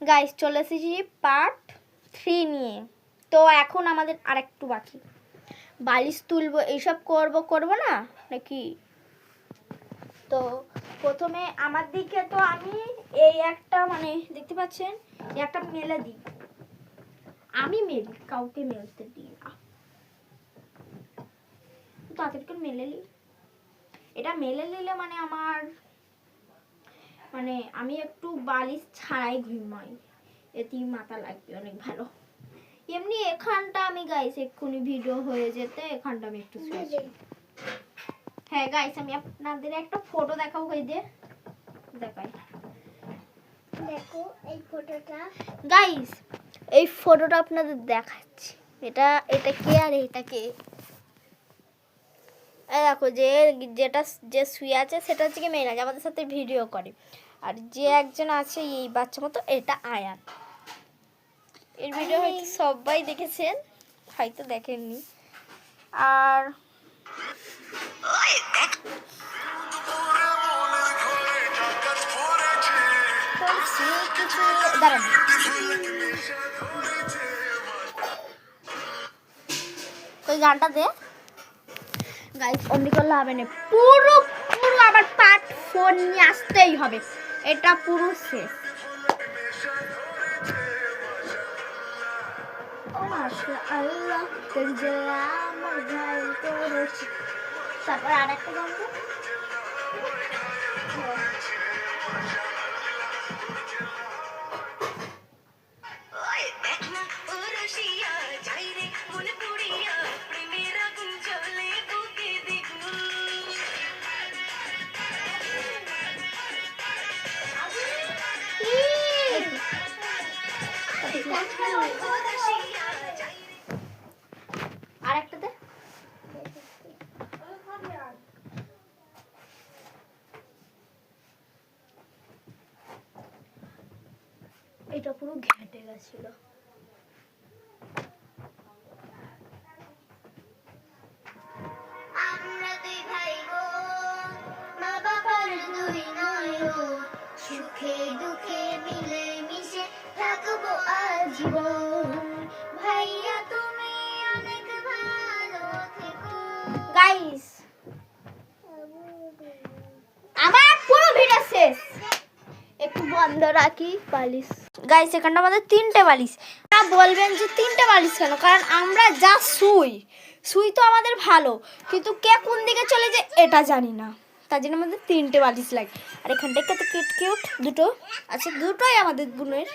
Guys চলে এসেছি part 3 নিয়ে। তো এখন আমাদের আরেকটু বাকি, বালিশ তুলবো, এইসব করব না নাকি। তো প্রথমে আমার দিকে তো আমি এই একটা মানে দেখতে পাচ্ছেন এই একটা মেলে দিই, আমি মেলি, কাউকে মেলতে দিই না। তাদেরকে মেলে নিই, এটা মেলে নিলে মানে আমার মানে আমি একটু বালিশ ছাড়াই ঘুমাই, এতেই মাথা লাগবে অনেক ভালো। এমনি এখানটা আমি গাইস এক্ষুনি ভিডিও হয়ে যেতে এখানটা আমি একটু শুয়েছি। হ্যাঁ গাইস আমি আপনাদের একটা ফটো দেখাবো, হয়ে দে দেখাই, দেখো এই ফটোটা। গাইস এই ফটোটা আপনাদের দেখাচ্ছি, এটা কে আর এটা কে। এই দেখো যে শুয়ে আছে সেটা হচ্ছে কি মেয়েরাজ, আমাদের সাথে ভিডিও করে। আর যে একজন আছে এই বাচ্চা মতো, এটা আয়ান। এর ভিডিও হয়তো সবাই দেখেছেন, হয়তো দেখেননি। আর দাঁড়ান, ওই গানটা দে গাইস, অমনি করলে হবে না, পুরো পুরো আবার পার্ট 4 নিয়ে আসতেই হবে, এটা পুরো শেষ। মাশাআল্লাহ তেজলা মজাই করেছি। তারপর আরেকটা গান দে। আরেকটা দে। এটা পুরো ঘেটে গেছিল। আমরা দুই ভাই বোন, মা বাবার দুই নয়ন, সুখে দুঃখে মিলে মিশে থাকবো আজীবন। ভাইয়া তুমি অনেক ভালো থেকো। গাইস আমার পুরো ভিডিও শেষ, একটু বন্ধ রাখি বালিশ। গাইস এখানটা আমাদের 3টে বালিশ। না বলবেন যে 3টে বালিশ কেন, কারণ আমরা যা শুই তো আমাদের ভালো, কিন্তু কে কোন দিকে চলে যায় এটা জানি না, তার জন্য আমাদের 3টে বালিশ লাগে। আর এখানটায় কত কিউট কিউট দুটো আছে, দুটোই আমাদের বোনের।